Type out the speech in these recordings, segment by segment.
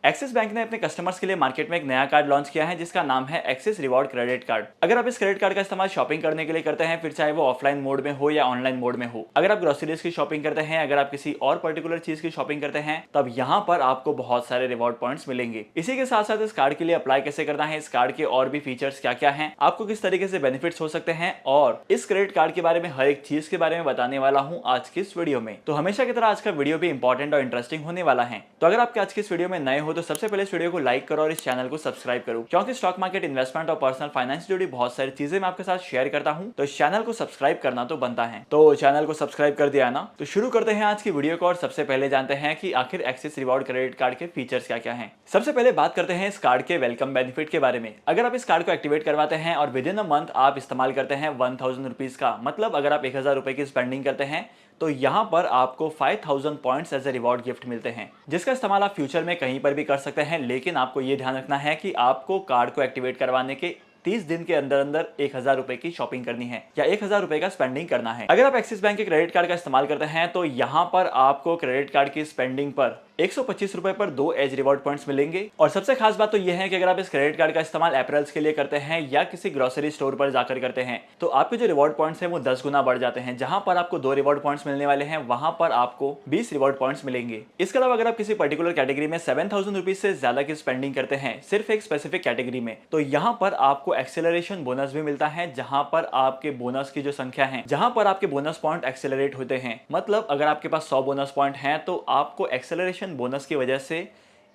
Axis bank ने अपने customers के लिए मार्केट में एक नया कार्ड लॉन्च किया है जिसका नाम है एक्सिस रिवॉर्ड क्रेडिट कार्ड। अगर आप इस क्रेडिट कार्ड का इस्तेमाल शॉपिंग करने के लिए करते हैं, फिर चाहे वो ऑफलाइन मोड में हो या ऑनलाइन मोड में हो, अगर आप ग्रोसरीज की शॉपिंग करते हैं, अगर आप किसी और पर्टिकुलर चीज की शॉपिंग करते हैं, तब यहाँ पर आपको बहुत सारे रिवॉर्ड पॉइंट्स मिलेंगे। इसी के साथ साथ इस कार्ड के लिए अप्लाई कैसे करना है, इस कार्ड के और भी फीचर्स क्या क्या हैं, आपको किस तरीके से बेनिफिट्स हो सकते हैं और इस क्रेडिट कार्ड के बारे में हर एक चीज के बारे में बताने वाला हूँ आज की इस वीडियो में। तो हमेशा की तरह आज का वीडियो भी इंपॉर्टेंट और इंटरेस्टिंग होने वाला है। तो अगर आपके आज की इस वीडियो में नए हो तो सबसे पहले इस वीडियो को लाइक करो और इस चैनल को सब्सक्राइब करो, क्योंकि स्टॉक मार्केट, इन्वेस्टमेंट और पर्सनल फाइनेंस से जुड़ी बहुत सारी चीजें मैं आपके साथ शेयर करता हूं, तो इस चैनल को सब्सक्राइब करना तो बनता है। तो चैनल को सब्सक्राइब कर दिया ना, तो शुरू करते हैं आज की वीडियो को और सबसे पहले जानते हैं कि आखिर एक्सिस रिवॉर्ड क्रेडिट कार्ड के फीचर्स क्या क्या हैं। सबसे पहले बात करते हैं इस कार्ड के वेलकम बेनिफिट के बारे में। अगर आप इस कार्ड को एक्टिवेट करवाते हैं और विद इन अ मंथ आप इस्तेमाल करते हैं 1000 रुपीज का, मतलब अगर आप 1000 रुपए की स्पेंडिंग करते हैं तो यहाँ पर आपको 5000 points as a reward gift मिलते हैं, जिसका इस्तेमाल आप फ्यूचर में कहीं पर भी कर सकते हैं। लेकिन आपको ये ध्यान रखना है कि आपको कार्ड को एक्टिवेट करवाने के 30 दिन के अंदर अंदर 1000 रुपए की शॉपिंग करनी है या 1000 रुपए का स्पेंडिंग करना है। अगर आप एक्सिस बैंक के क्रेडिट कार्ड का इस्तेमाल करते हैं तो यहाँ पर आपको क्रेडिट कार्ड की स्पेंडिंग पर 125 रुपए पर 2 एज रिवॉर्ड पॉइंट्स मिलेंगे। और सबसे खास बात तो यह है कि अगर आप इस क्रेडिट कार्ड का इस्तेमाल अप्रैल्स के लिए करते हैं या किसी ग्रोसरी स्टोर पर जाकर करते हैं तो आपके जो रिवॉर्ड पॉइंट्स हैं वो 10 गुना बढ़ जाते हैं। जहां पर आपको 2 रिवॉर्ड पॉइंट्स मिलने वाले हैं, वहां पर आपको 20 रिवॉर्ड पॉइंट्स मिलेंगे। इसके अलावा अगर आप किसी पर्टिकुलर कैटेगरी में 7000 रुपीज से ज्यादा की स्पेंडिंग करते हैं सिर्फ एक स्पेसिफिक कैटेगरी में, तो यहाँ पर आपको एक्सेलरेशन बोनस भी मिलता है, जहां पर आपके बोनस की जो संख्या है, जहां पर आपके बोनस पॉइंट एक्सेलरेट होते हैं। मतलब अगर आपके पास 100 बोनस पॉइंट हैं तो आपको एक्सेलरेशन बोनस की वजह से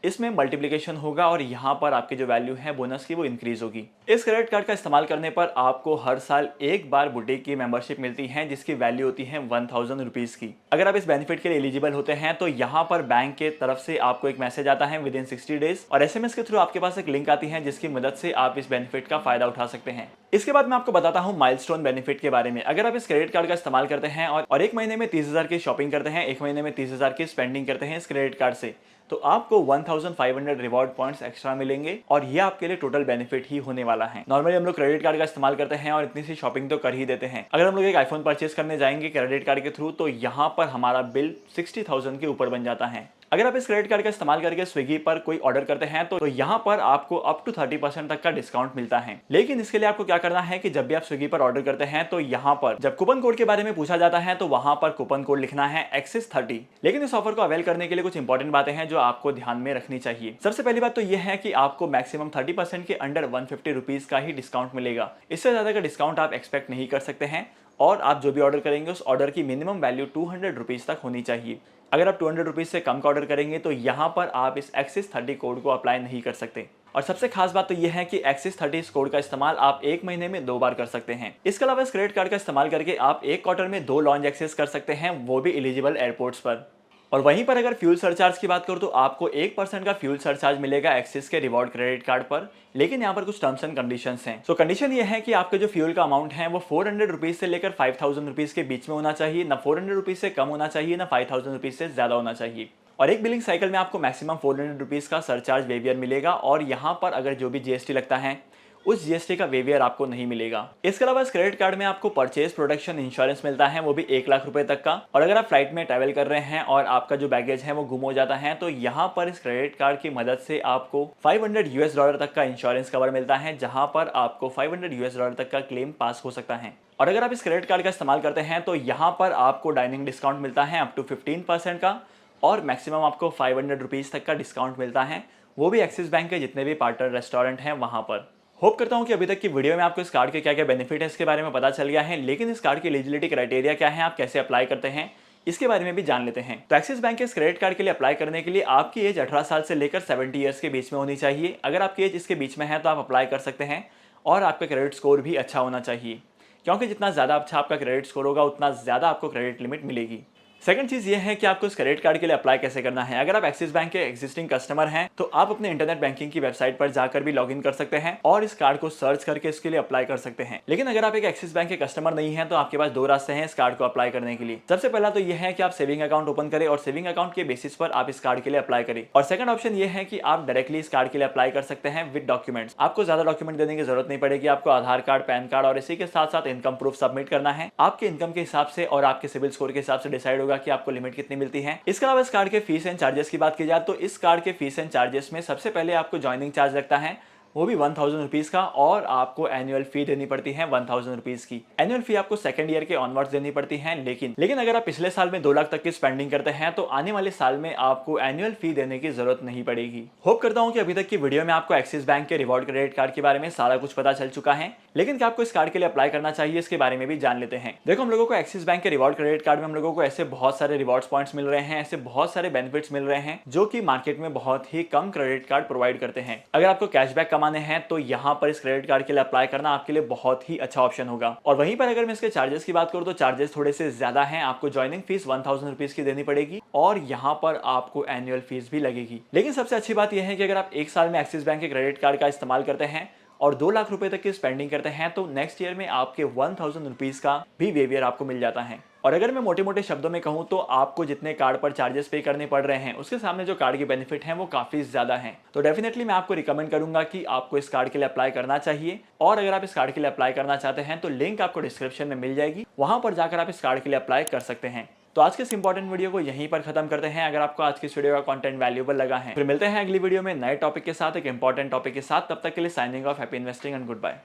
इसमें मल्टीप्लिकेशन होगा और यहां पर आपकी जो वैल्यू है बोनस की वो इंक्रीज होगी। इस क्रेडिट कार्ड का इस्तेमाल करने पर आपको हर साल एक बार बुटीक की मेंबरशिप मिलती है जिसकी वैल्यू होती है 1000 रुपीज की। अगर आप इस बेनिफिट के लिए एलिजिबल होते हैं तो यहाँ पर बैंक के तरफ से आपको एक मैसेज आता है विद इन 60 डेज और SMS के थ्रू आपके पास एक लिंक आती है जिसकी मदद से आप इस बेनिफिट का फायदा उठा सकते हैं। इसके बाद मैं आपको बताता हूं माइलस्टोन बेनिफिट के बारे में। अगर आप इस क्रेडिट कार्ड का इस्तेमाल करते हैं और एक महीने में 30,000 की शॉपिंग करते हैं, एक महीने में 30,000 की स्पेंडिंग करते हैं इस क्रेडिट कार्ड से, तो आपको 1500 रिवॉर्ड पॉइंट्स एक्स्ट्रा मिलेंगे और ये आपके लिए टोटल बेनिफिट ही होने वाला है। नॉर्मली हम लोग क्रेडिट कार्ड का इस्तेमाल करते हैं और इतनी सी शॉपिंग तो कर ही देते हैं। अगर हम लोग एक आईफोन परचेस करने जाएंगे क्रेडिट कार्ड के थ्रू तो यहाँ पर हमारा बिल 60,000 के ऊपर बन जाता है। अगर आप इस क्रेडिट कार्ड का इस्तेमाल करके स्विगी पर कोई ऑर्डर करते हैं तो यहाँ पर आपको अप टू 30% तक का डिस्काउंट मिलता है। लेकिन इसके लिए आपको क्या करना है कि जब भी आप स्विगी पर ऑर्डर करते हैं तो यहाँ पर जब कूपन कोड के बारे में पूछा जाता है तो वहां पर कूपन कोड लिखना है एक्सिस30। लेकिन इस ऑफर को अवेल करने के लिए कुछ इंपॉर्टेंट बातें हैं जो आपको ध्यान में रखनी चाहिए। सबसे पहली बात तो यह है कि आपको मैक्सिमम 30% के अंडर 150 रुपीज का ही डिस्काउंट मिलेगा। इससे ज्यादा का डिस्काउंट आप एक्सपेक्ट नहीं कर सकते हैं और आप जो भी ऑर्डर करेंगे उस ऑर्डर की मिनिमम वैल्यू 200 रुपीज तक होनी चाहिए। अगर आप 200 रुपीज से कम का ऑर्डर करेंगे तो यहाँ पर आप इस एक्सिस30 कोड को अप्लाई नहीं कर सकते। और सबसे खास बात तो यह है कि एक्सिस30 इस कोड का इस्तेमाल आप एक महीने में 2 बार कर सकते हैं। इसके अलावा इस क्रेडिट कार्ड का इस्तेमाल करके आप एक क्वार्टर में 2 लॉन्च एक्सेस कर सकते हैं, वो भी एलिजिबल एयरपोर्ट्स पर। और वहीं पर अगर फ्यूल सरचार्ज की बात करूं तो आपको 1% का फ्यूल सरचार्ज मिलेगा एक्सिस के रिवॉर्ड क्रेडिट कार्ड पर। लेकिन यहाँ पर कुछ टर्म्स एंड कंडीशंस हैं। कंडीशन ये है कि आपके जो फ्यूल का अमाउंट है वो 400 रुपीज से लेकर 5000 रुपीज के बीच में होना चाहिए, ना 400 रुपीज से कम होना चाहिए, ना 5000 रुपीज से ज्यादा होना चाहिए। और एक बिलिंग साइकिल में आपको मैक्सिमम 400 रुपीज का सरचार्ज वेवियर मिलेगा और यहाँ पर अगर जो भी GST लगता है उस GST का वेवियर आपको नहीं मिलेगा। इसके अलावा इस क्रेडिट कार्ड में आपको परचेज प्रोटेक्शन इंश्योरेंस मिलता है, वो भी 1 लाख रुपए तक का। और अगर आप फ्लाइट में ट्रैवल कर रहे हैं और आपका जो बैगेज है वो गुम हो जाता है तो यहाँ पर इस क्रेडिट कार्ड की मदद से आपको $500 तक का इंश्योरेंस कवर मिलता है, जहां पर आपको $500 तक का क्लेम पास हो सकता है। और अगर आप इस क्रेडिट कार्ड का इस्तेमाल करते हैं तो यहाँ पर आपको डाइनिंग डिस्काउंट मिलता है अप टू 15% का और मैक्सिमम आपको 500 रुपीज तक का डिस्काउंट मिलता है, वो भी एक्सिस बैंक के जितने भी पार्टनर रेस्टोरेंट हैं वहां पर। होप करता हूं कि अभी तक की वीडियो में आपको इस कार्ड के क्या क्या बेनिफिट है इसके बारे में पता चल गया है। लेकिन इस कार्ड की एलिजिबिलिटी क्राइटेरिया क्या है, आप कैसे अप्लाई करते हैं, इसके बारे में भी जान लेते हैं। तो एक्सिस बैंक के इस क्रेडिट कार्ड के लिए अप्लाई करने के लिए आपकी एज 18 साल से लेकर 70 ईयर्स के बीच में होनी चाहिए। अगर आपकी एज इसके बीच में है तो आप अप्लाई कर सकते हैं और आपका क्रेडिट स्कोर भी अच्छा होना चाहिए, क्योंकि जितना ज्यादा अच्छा आपका क्रेडिट स्कोर होगा उतना ज्यादा आपको क्रेडिट लिमिट मिलेगी। सेकंड चीज ये है कि आपको इस क्रेडिट कार्ड के लिए अप्लाई कैसे करना है। अगर आप एक्सिस बैंक के एग्जिस्टिंग कस्टमर हैं तो आप अपने इंटरनेट बैंकिंग की वेबसाइट पर जाकर भी लॉगिन कर सकते हैं और इस कार्ड को सर्च करके इसके लिए अप्लाई कर सकते हैं। लेकिन अगर आप एक एक्सिस बैंक के कस्टमर नहीं है तो आपके पास 2 रास्ते हैं इस कार्ड को अप्लाई करने के लिए। सबसे पहला तो यह है कि आप सेविंग अकाउंट ओपन करें और सेविंग अकाउंट के बेसिस पर आप इस कार्ड के लिए अप्लाई करें। और सेकंड ऑप्शन ये है कि आप डायरेक्टली इस कार्ड के लिए अप्लाई कर सकते हैं विद डॉक्यूमेंट्स। आपको ज्यादा डॉक्यूमेंट देने की जरूरत नहीं पड़ेगी। आपको आधार कार्ड, पैन कार्ड और इसी के साथ साथ इनकम प्रूफ सबमिट करना है। आपके इनकम के हिसाब से और आपके सिविल स्कोर के हिसाब से डिसाइड होगा होगा कि आपको लिमिट कितनी मिलती है। इसके अलावा इस कार्ड के फीस एंड चार्जेस की बात की जाए तो इस कार्ड के फीस एंड चार्जेस में सबसे पहले आपको ज्वाइनिंग चार्ज लगता है, वो भी 1000 रुपीज का, और आपको एनुअल फी देनी पड़ती है 1000 रुपीज की। एनुअल फी आपको सेकंड ईयर के ऑनवर्ड्स देनी पड़ती है, लेकिन अगर आप पिछले साल में 2 लाख तक की स्पेंडिंग करते हैं तो आने वाले साल में आपको एनुअल फी देने की जरूरत नहीं पड़ेगी। होप करता हूं कि अभी तक की वीडियो में आपको एक्सिस बैंक के रिवॉर्ड क्रेडिट कार्ड के बारे में सारा कुछ पता चल चुका है, लेकिन क्या आपको इस कार्ड के लिए अप्लाई करना चाहिए इसके बारे में भी जान लेते हैं। देखो, हम लोगों को एक्सिस बैंक के रिवॉर्ड क्रेडिट कार्ड में हम लोगों को ऐसे बहुत सारे रिवॉर्ड्स पॉइंट्स मिल रहे हैं, ऐसे बहुत सारे बेनिफिट्स मिल रहे हैं जो कि मार्केट में बहुत ही कम क्रेडिट कार्ड प्रोवाइड करते हैं। अगर आपको कैशबैक कमाने हैं तो यहाँ पर इस क्रेडिट कार्ड के लिए अप्लाई करना आपके लिए बहुत ही अच्छा ऑप्शन होगा। और वहीं पर अगर मैं इसके चार्जेस की बात करूं तो चार्जेस थोड़े से ज्यादा हैं। आपको ज्वाइनिंग फीस 1000 रुपीज की देनी पड़ेगी और यहाँ पर आपको एनुअल फीस भी लगेगी। लेकिन सबसे अच्छी बात यह है कि अगर आप एक साल में एक्सिस बैंक के क्रेडिट कार्ड का इस्तेमाल करते हैं और 2 लाख रुपए तक की स्पेंडिंग करते हैं तो नेक्स्ट ईयर में आपके 1000 रुपीज का भी वेवियर आपको मिल जाता है। और अगर मैं मोटे मोटे शब्दों में कहूं तो आपको जितने कार्ड पर चार्जेस पे करने पड़ रहे हैं उसके सामने जो कार्ड के बेनिफिट हैं वो काफी ज्यादा हैं। तो डेफिनेटली मैं आपको रिकमेंड करूंगा कि आपको इस कार्ड के लिए अप्लाई करना चाहिए। और अगर आप इस कार्ड के लिए अप्लाई करना चाहते हैं तो लिंक आपको डिस्क्रिप्शन में मिल जाएगी, वहां पर जाकर आप इस कार्ड के लिए अप्लाई कर सकते हैं। तो आज के इस इंपॉर्टेंट वीडियो को यहीं पर खत्म करते हैं। अगर आपको आज की इस वीडियो का कंटेंट वैल्यूएबल लगा है फिर मिलते हैं अगली वीडियो में नए टॉपिक के साथ, एक इंपॉर्टेंट टॉपिक के साथ। तब तक के लिए signing off, happy investing and good bye.